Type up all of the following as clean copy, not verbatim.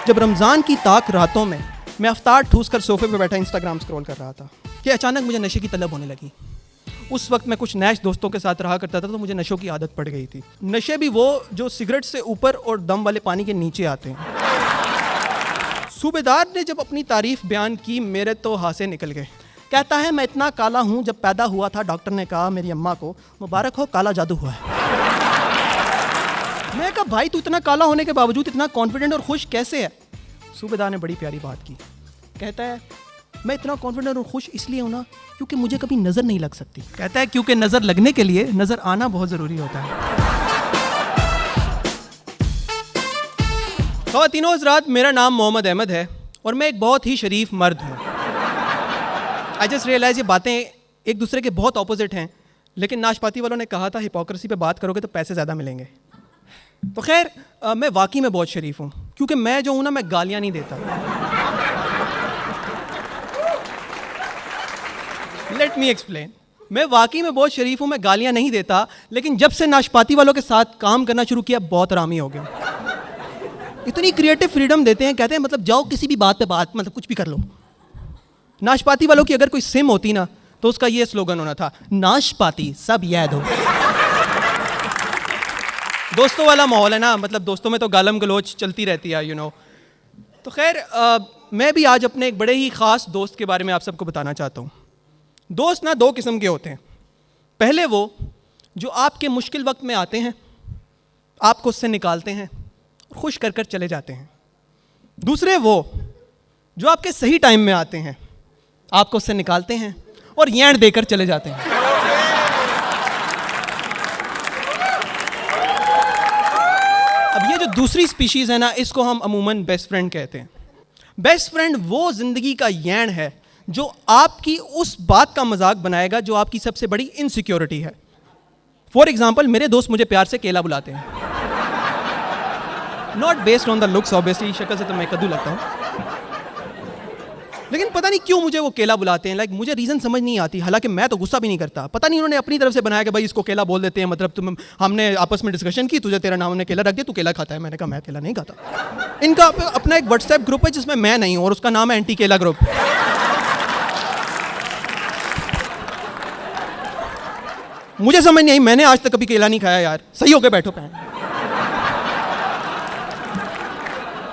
जब रमज़ान की ताक रातों में मैं अफ्तार ठूस कर सोफे पे बैठा इंस्टाग्राम स्क्रॉल कर रहा था कि अचानक मुझे नशे की तलब होने लगी। उस वक्त मैं कुछ नैश दोस्तों के साथ रहा करता था तो मुझे नशों की आदत पड़ गई थी। नशे भी वो जो सिगरेट से ऊपर और दम वाले पानी के नीचे आते हैं। सूबेदार ने जब अपनी तारीफ बयान की मेरे तो हासे निकल गए। कहता है मैं इतना काला हूँ, जब पैदा हुआ था डॉक्टर ने कहा मेरी अम्मा को मुबारक हो काला जादू हुआ है। मैं कहा भाई तू इतना काला होने के बावजूद इतना कॉन्फिडेंट और खुश कैसे है? सूबेदार ने बड़ी प्यारी बात की। कहता है मैं इतना कॉन्फिडेंट और खुश इसलिए हूं ना क्योंकि मुझे कभी नज़र नहीं लग सकती। कहता है क्योंकि नज़र लगने के लिए नज़र आना बहुत ज़रूरी होता है। ख़वातीनो हज़रात, मेरा नाम मोहम्मद अहमद है और मैं एक बहुत ही शरीफ मर्द हूँ। आई जस्ट रियलाइज ये बातें एक दूसरे के बहुत ऑपोजिट हैं, लेकिन नाशपाती वालों ने कहा था हिपोक्रेसी पे बात करोगे तो पैसे ज़्यादा मिलेंगे। तो खैर मैं वाकई में बहुत शरीफ हूँ क्योंकि मैं जो हूँ ना मैं गालियाँ नहीं देता। Let me explain. मैं वाकई में बहुत शरीफ हूँ, मैं गालियाँ नहीं देता, लेकिन जब से नाशपाती वालों के साथ काम करना शुरू किया बहुत आरामी हो गया। इतनी क्रिएटिव फ्रीडम देते हैं, कहते हैं मतलब जाओ किसी भी बात पे बात मतलब कुछ भी कर लो। नाशपाती वालों की अगर कोई सिम होती ना तो उसका ये स्लोगन होना था, नाशपाती सब याद हो। दोस्तों वाला माहौल है ना, मतलब दोस्तों में तो गालम गलोच चलती रहती है, यू नो। तो खैर मैं भी आज अपने एक बड़े ही ख़ास दोस्त के बारे में आप सबको बताना चाहता हूँ। दोस्त ना दो किस्म के होते हैं। पहले वो जो आपके मुश्किल वक्त में आते हैं, आपको उससे निकालते हैं, खुश कर कर चले जाते हैं। दूसरे वो जो आपके सही टाइम में आते हैं, आपको उससे निकालते हैं और येंड देकर चले जाते हैं। अब ये जो दूसरी स्पीशीज़ है ना, इसको हम अमूमन बेस्ट फ्रेंड कहते हैं। बेस्ट फ्रेंड वो ज़िंदगी का येंड है जो आपकी उस बात का मजाक बनाएगा जो आपकी सबसे बड़ी इनसिक्योरिटी है। फॉर एग्जाम्पल, मेरे दोस्त मुझे प्यार से केला बुलाते हैं। Not based on the looks, obviously शक्ल से तो मैं कद्दू लगता हूँ, लेकिन पता नहीं क्यों मुझे वो केला बुलाते हैं। मुझे रीज़न समझ नहीं आती, हालांकि मैं तो गुस्सा भी नहीं करता। पता नहीं उन्होंने अपनी तरफ से बनाया कि भाई इसको केला बोल देते हैं, मतलब हमने आपस में डिस्कशन की, तुझे तेरा नाम हमने केला रख दिया, तू केला खाता है। मैंने कहा मैं केला नहीं खाता। इनका अपना एक व्हाट्सएप ग्रुप है जिसमें मैं नहीं हूँ और उसका नाम है एंटी केला ग्रुप। मुझे समझ नहीं आई, मैंने आज तक कभी केला नहीं खाया यार। सही हो गए, बैठो पैन।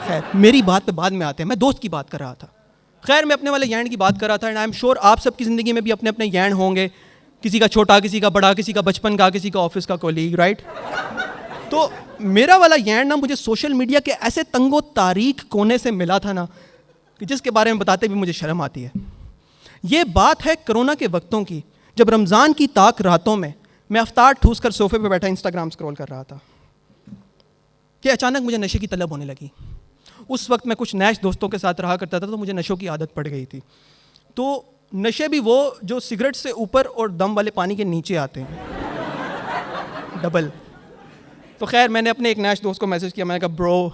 खैर मेरी बात पे बाद में आते हैं, मैं दोस्त की बात कर रहा था। खैर मैं अपने वाले यैंड की बात कर रहा था एंड आई एम श्योर आप सबकी ज़िंदगी में भी अपने अपने यैंड होंगे, किसी का छोटा, किसी का बड़ा, किसी का बचपन का, किसी का ऑफिस का कोलीग, राइट। तो मेरा वाला यैंड ना मुझे सोशल मीडिया के ऐसे तंगो तारीख कोने से मिला था ना कि जिसके बारे में बताते भी मुझे शर्म आती है। ये बात है कोरोना के वक्तों की, जब रमज़ान की ताक रातों में मैं अफ्तार ठूस कर सोफे पे बैठा इंस्टाग्राम स्क्रॉल कर रहा था कि अचानक मुझे नशे की तलब होने लगी। उस वक्त मैं कुछ नैश दोस्तों के साथ रहा करता था तो मुझे नशों की आदत पड़ गई थी। तो नशे भी वो जो सिगरेट से ऊपर और दम वाले पानी के नीचे आते हैं, डबल। तो खैर मैंने अपने एक नैश दोस्त को मैसेज किया, मैंने कहा ब्रो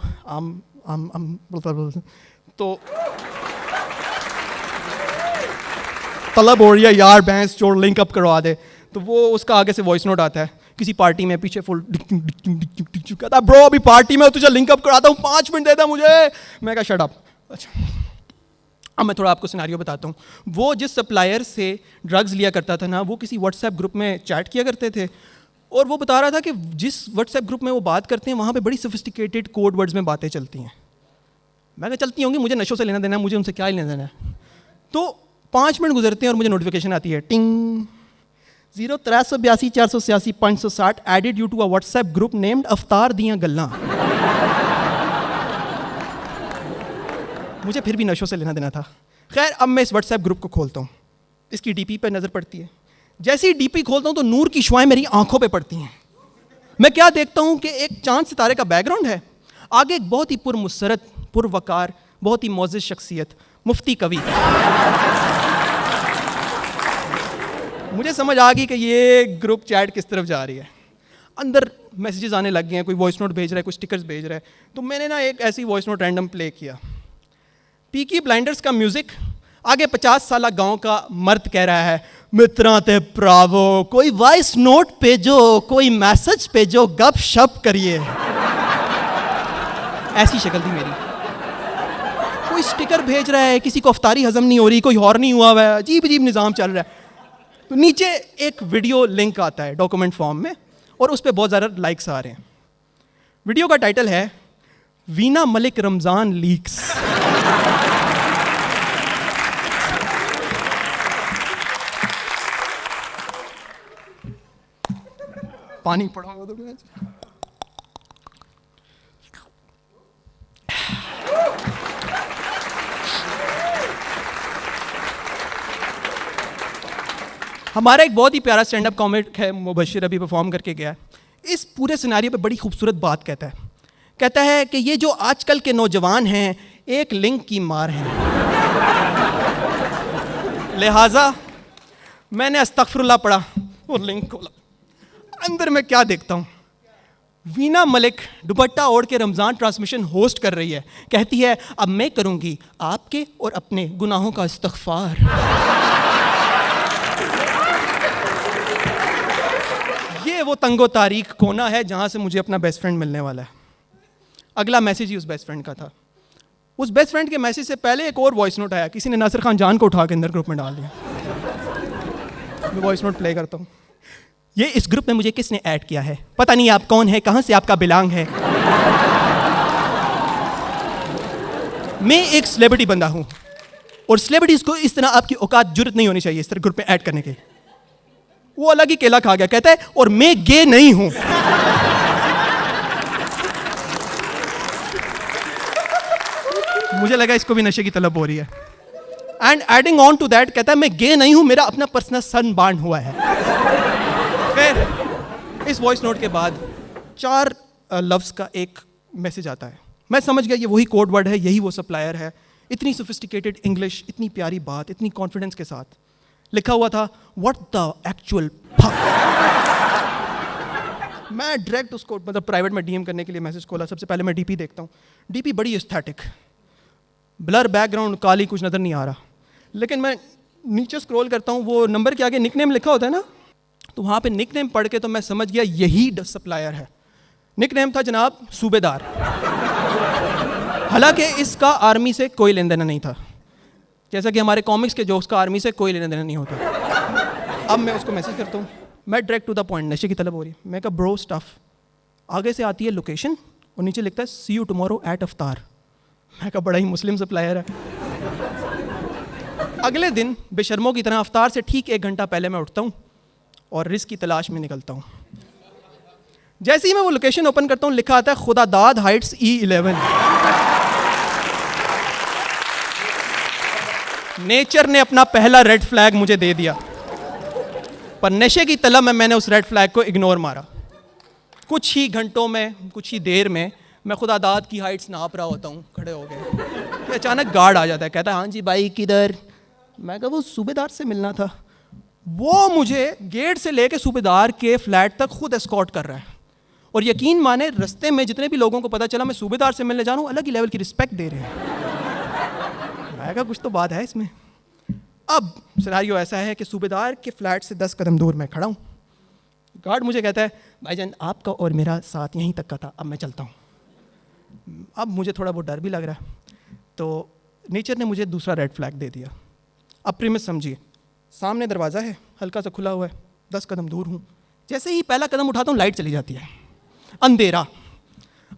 तो तलब हो रही है यार, भैंस चोर लिंक अप करवा दे। तो वो उसका आगे से वॉइस नोट आता है किसी पार्टी में, पीछे फुल कहता ब्रो अभी पार्टी में तुझे लिंक अप कराता हूँ, 5 मिनट देता मुझे। मैं कहा शट अप। अच्छा अब मैं थोड़ा आपको सिनारियो बताता हूँ। वो जिस सप्लायर से ड्रग्स लिया करता था ना, वो किसी व्हाट्सएप ग्रुप में चैट किया करते थे और वो बता रहा था कि जिस व्हाट्सएप ग्रुप में वो बात करते हैं वहाँ पे बड़ी सोफिस्टिकेटेड कोड वर्ड्स में बातें चलती हैं। मैं कहा चलती होंगी, मुझे नशों से लेना देना है, मुझे उनसे क्या लेना देना है। तो 5 मिनट गुजरते हैं और मुझे नोटिफिकेशन आती है, टिंग 0382 486 560 added you to a WhatsApp group named अफ्तार दियां गल्लां। मुझे फिर भी नशों से लेना देना था। खैर अब मैं इस व्हाट्सएप ग्रुप को खोलता हूँ, इसकी डीपी पर नज़र पड़ती है। जैसे ही डीपी खोलता हूँ तो नूर की शुआएं मेरी आंखों पे पड़ती हैं। मैं क्या देखता हूँ कि एक चांद सितारे का बैकग्राउंड है, आगे एक बहुत ही पुरमुसरत, पुरवकार, बहुत ही मोअज़्ज़िज़ शख्सियत, मुफ्ती कवि। मुझे समझ आ गई कि ये ग्रुप चैट किस तरफ जा रही है। अंदर मैसेजेस आने लग गए हैं, कोई वॉइस नोट भेज रहा है, कोई स्टिकर्स भेज रहा है। तो मैंने ना एक ऐसी वॉइस नोट रैंडम प्ले किया। पीकी ब्लाइंडर्स का म्यूज़िक, आगे 50 साल गांव का मर्द कह रहा है, मित्रा ते प्रावो कोई वॉइस नोट भेजो, कोई मैसेज भेजो, गप शप करिए। ऐसी शक्ल थी मेरी। कोई स्टिकर भेज रहा है, किसी को अफ्तारी हजम नहीं हो रही, कोई और नहीं हुआ हुआ है, अजीब अजीब निज़ाम चल रहा है। तो नीचे एक वीडियो लिंक आता है डॉक्यूमेंट फॉर्म में, और उस पर बहुत ज़्यादा लाइक्स आ रहे हैं। वीडियो का टाइटल है वीना मलिक रमज़ान लीक्स। पानी पड़ा हुआ तो हमारा एक बहुत ही प्यारा स्टैंड अप कॉमेडी है, मुबशिर अभी परफॉर्म करके गया है। इस पूरे सिनारियो पे बड़ी खूबसूरत बात कहता है कि ये जो आजकल के नौजवान हैं एक लिंक की मार हैं, लिहाजा मैंने अस्तगफिरुल्लाह पढ़ा और लिंक खोला। अंदर मैं क्या देखता हूँ, वीना मलिक दुपट्टा ओढ़ के रमज़ान ट्रांसमिशन होस्ट कर रही है। कहती है अब मैं करूँगी आपके और अपने गुनाहों का इस्तग़फ़ार। ये वो तंगो तारीख कोना है जहाँ से मुझे अपना बेस्ट फ्रेंड मिलने वाला है। अगला मैसेज ही उस बेस्ट फ्रेंड का था। उस बेस्ट फ्रेंड के मैसेज से पहले एक और वॉइस नोट आया, किसी ने नासिर खान जान को उठा के अंदर ग्रुप में डाल दिया। मैं वॉइस नोट प्ले करता हूँ। ये इस ग्रुप में मुझे किसने ऐड किया है, पता नहीं आप कौन है, कहाँ से आपका बिलोंग है। मैं एक सेलिब्रिटी बंदा हूँ और सेलिब्रिटीज को इस तरह आपकी औकात जुर्रत नहीं होनी चाहिए इस तरह ग्रुप में ऐड करने के। वो अलग ही केला खा गया, कहता है और मैं गे नहीं हूं। मुझे लगा इसको भी नशे की तलब हो रही है। And adding on to that कहता है मैं गे नहीं हूं, मेरा अपना पर्सनल सन बांड हुआ है। फिर इस वॉइस नोट के बाद 4 लफ्ज़ का एक मैसेज आता है। मैं समझ गया ये वही कोड वर्ड है, यही वो सप्लायर है। इतनी सोफिस्टिकेटेड इंग्लिश, इतनी प्यारी बात, इतनी कॉन्फिडेंस के साथ लिखा हुआ था व्हाट द एक्चुअल फक। मैं डायरेक्ट उसको मतलब प्राइवेट में डीएम करने के लिए मैसेज खोला। सबसे पहले मैं डीपी देखता हूँ। डीपी बड़ी एस्थेटिक, ब्लर बैकग्राउंड, काली, कुछ नज़र नहीं आ रहा। लेकिन मैं नीचे स्क्रॉल करता हूँ, वो नंबर के आगे निकनेम लिखा होता है ना, तो वहाँ पे निकनेम पढ़ के तो मैं समझ गया यही सप्लायर है। निकनेम था जनाब सूबेदार। हालांकि इसका आर्मी से कोई लेन देन नहीं था, जैसा कि हमारे कॉमिक्स के जोक्स का आर्मी से कोई लेना देना नहीं होता। अब मैं उसको मैसेज करता हूँ, मैं डायरेक्ट टू द पॉइंट, नशे की तलब हो रही है। मैं कहा ब्रो स्टफ। आगे से आती है लोकेशन और नीचे लिखता है सी यू टुमारो एट अफ्तार। मैं कहा बड़ा ही मुस्लिम सप्लायर है। अगले दिन बेशर्मों की तरह अफ्तार से ठीक 1 घंटा पहले मैं उठता हूँ और रिस्क की तलाश में निकलता हूँ। जैसे ही मैं वो लोकेशन ओपन करता हूँ, लिखा आता है खुदादाद हाइट्स E11। नेचर ने अपना पहला रेड फ्लैग मुझे दे दिया, पर नशे की तलब में मैंने उस रेड फ्लैग को इग्नोर मारा। कुछ ही घंटों में, कुछ ही देर में मैं खुदादाद की हाइट्स नाप रहा होता हूँ, खड़े हो गए कि अचानक गार्ड आ जाता है, कहता है हाँ जी भाई किधर। मैं कहा वो सूबेदार से मिलना था। वो मुझे गेट से लेके सूबेदार के फ्लैट तक खुद एस्कॉर्ट कर रहा है। और यकीन माने रास्ते में जितने भी लोगों को पता चला मैं सूबेदार से मिलने जा रहा हूँ, अलग ही लेवल की रिस्पेक्ट दे रहे हैं। मैं कहा कुछ तो बात है इसमें। अब सिनारियो ऐसा है कि सूबेदार के फ्लैट से 10 कदम दूर मैं खड़ा हूँ। गार्ड मुझे कहता है भाईजान आपका और मेरा साथ यहीं तक का था, अब मैं चलता हूँ। अब मुझे थोड़ा बहुत डर भी लग रहा है, तो नेचर ने मुझे दूसरा रेड फ्लैग दे दिया। अब प्रीमिस समझिए, सामने दरवाज़ा है, हल्का सा खुला हुआ है, 10 कदम दूर हूँ। जैसे ही पहला कदम उठाता हूँ लाइट चली जाती है, अंधेरा।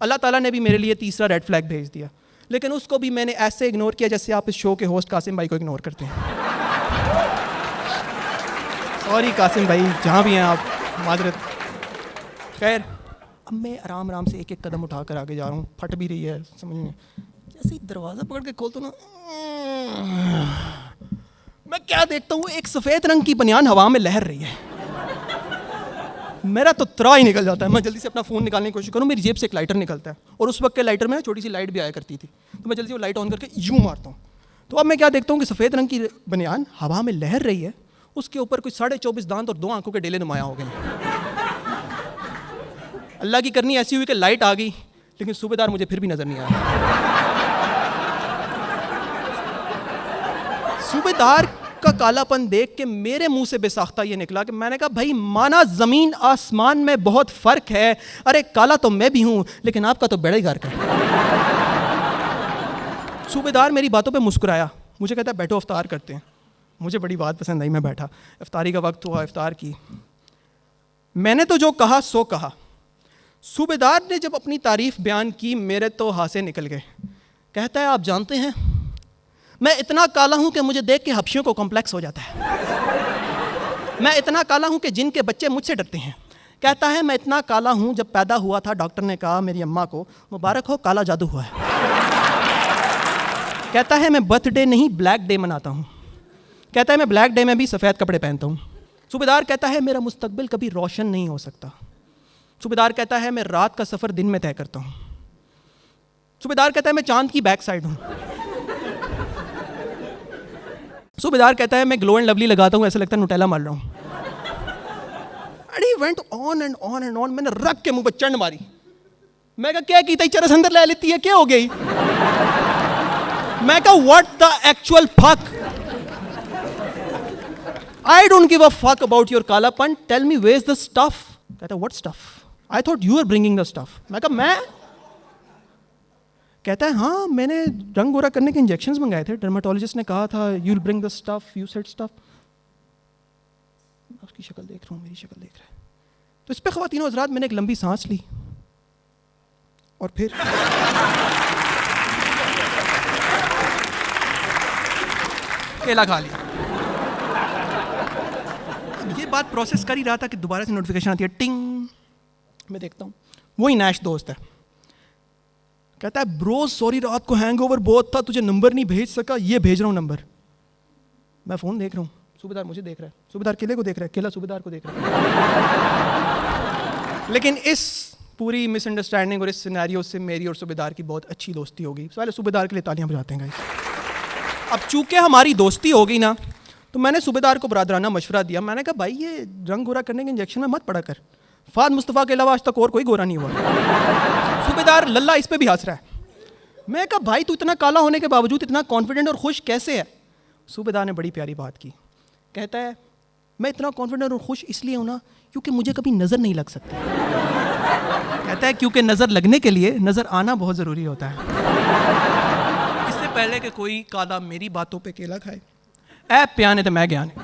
अल्लाह ताला ने भी मेरे लिए तीसरा रेड फ्लैग भेज दिया, लेकिन उसको भी मैंने ऐसे इग्नोर किया जैसे आप इस शो के होस्ट कासिम भाई को इग्नोर करते हैं। सॉरी कासिम भाई, जहाँ भी हैं आप, माजरत। खैर, अब मैं आराम आराम से एक एक कदम उठा कर आगे जा रहा हूँ। फट भी रही है समझ में। जैसे ही दरवाज़ा पकड़ के खोलता हूँ ना, मैं क्या देखता हूँ, एक सफ़ेद रंग की बनियान हवा में लहर रही है। मेरा तो त्राह ही निकल जाता है। मैं जल्दी से अपना फ़ोन निकालने की कोशिश करूँ, मेरी जेब से एक लाइटर निकलता है, और उस वक्त के लाइटर में छोटी सी लाइट भी आया करती थी, तो मैं जल्दी वो लाइट ऑन करके यूँ मारता हूँ। तो अब मैं क्या देखता हूँ कि सफ़ेद रंग की बनियान हवा में लहर रही है, उसके ऊपर कोई 24.5 दांत और 2 आंखों के डेले नुमाया हो गए। अल्लाह की करनी ऐसी हुई कि लाइट आ गई, लेकिन सूबेदार मुझे फिर भी नज़र नहीं आया। सूबेदार का कालापन देख के मेरे मुंह से बेसाख्ता ये निकला कि मैंने कहा भाई माना ज़मीन आसमान में बहुत फ़र्क है। अरे काला तो मैं भी हूँ, लेकिन आपका तो बेड़ा ही गर्क है। सूबेदार मेरी बातों पे मुस्कुराया, मुझे कहता है बैठो इफ्तार करते हैं। मुझे बड़ी बात पसंद आई, मैं बैठा, इफ्तारी का वक्त हुआ, इफ्तार की। मैंने तो जो कहा सो कहा। सूबेदार ने जब अपनी तारीफ बयान की, मेरे तो हासे निकल गए। कहता है आप जानते हैं मैं इतना काला हूं कि मुझे देख के हबशियों को कॉम्प्लेक्स हो जाता है। मैं इतना काला हूं कि जिनके बच्चे मुझसे डरते हैं। कहता है मैं इतना काला हूं, जब पैदा हुआ था डॉक्टर ने कहा मेरी अम्मा को मुबारक हो काला जादू हुआ है। कहता है मैं बर्थडे नहीं ब्लैक डे मनाता हूं। कहता है मैं ब्लैक डे में भी सफ़ेद कपड़े पहनता हूं। सूबेदार कहता है मेरा मुस्तकबिल कभी रोशन नहीं हो सकता। सूबेदार कहता है मैं रात का सफ़र दिन में तय करता हूं। सूबेदार कहता है मैं चांद की बैक साइड हूं। सूबेदार कहता है मैं ग्लो एंड लवली लगाता हूं, ऐसा लगता है नुटेला मार रहा हूं। And he went on and on and on। मैंने रख के मुंह पर चंड मारी। मैं कहा क्या कीता चरस अंदर ले लेती है, क्या हो गई? मैं कहा what the actual fuck, I don't give a fuck about your कालापन, tell me where is the stuff. कहता what stuff, I thought you are bringing the stuff. मैं कहा मैं? कहता है हाँ मैंने रंग गोरा करने के इंजेक्शंस मंगाए थे, डर्माटोलॉजिस्ट ने कहा था you will bring the stuff, you said stuff. उसकी शक्ल देख रहा हूँ, मेरी शक्ल देख रहा है। तो इस पर ख़वातीनो हज़रात मैंने एक लंबी सांस ली और फिर केला खा लिया। ये बात प्रोसेस कर ही रहा था कि दोबारा से नोटिफिकेशन आती है, टिंग। मैं देखता हूँ वही नैश दोस्त है। कहता है ब्रो सॉरी रात को हैंगओवर बहुत था, तुझे नंबर नहीं भेज सका, ये भेज रहा हूँ नंबर। मैं फ़ोन देख रहा हूँ, सूबेदार मुझे देख रहा है, सूबेदार केले को देख रहा है, केला सूबेदार को देख रहा है। लेकिन इस पूरी मिसअंडरस्टैंडिंग और इस सिनेरियो से मेरी और सूबेदार की बहुत अच्छी दोस्ती हो गई। पहले सूबेदार के लिए तालियां बजाते हैं गाइस। अब चूंकि हमारी दोस्ती हो गई ना, तो मैंने सूबेदार को बरादराना मशवरा दिया। मैंने कहा भाई ये रंग गोरा करने के इंजेक्शन में मत पड़ा कर, फाद मुस्तफ़ा के अलावा आज तक और कोई गोरा नहीं हुआ। सूबेदार लल्ला इस पे भी हंस रहा है। मैं कहा भाई तू इतना काला होने के बावजूद इतना कॉन्फिडेंट और खुश कैसे है? सूबेदार ने बड़ी प्यारी बात की। कहता है मैं इतना कॉन्फिडेंट और खुश इसलिए हूं ना क्योंकि मुझे कभी नज़र नहीं लग सकती। कहता है क्योंकि नज़र लगने के लिए नज़र आना बहुत ज़रूरी होता है। इससे पहले कि कोई काला मेरी बातों पे केला खाए, ऐप पे आने तो मैं गया नहीं।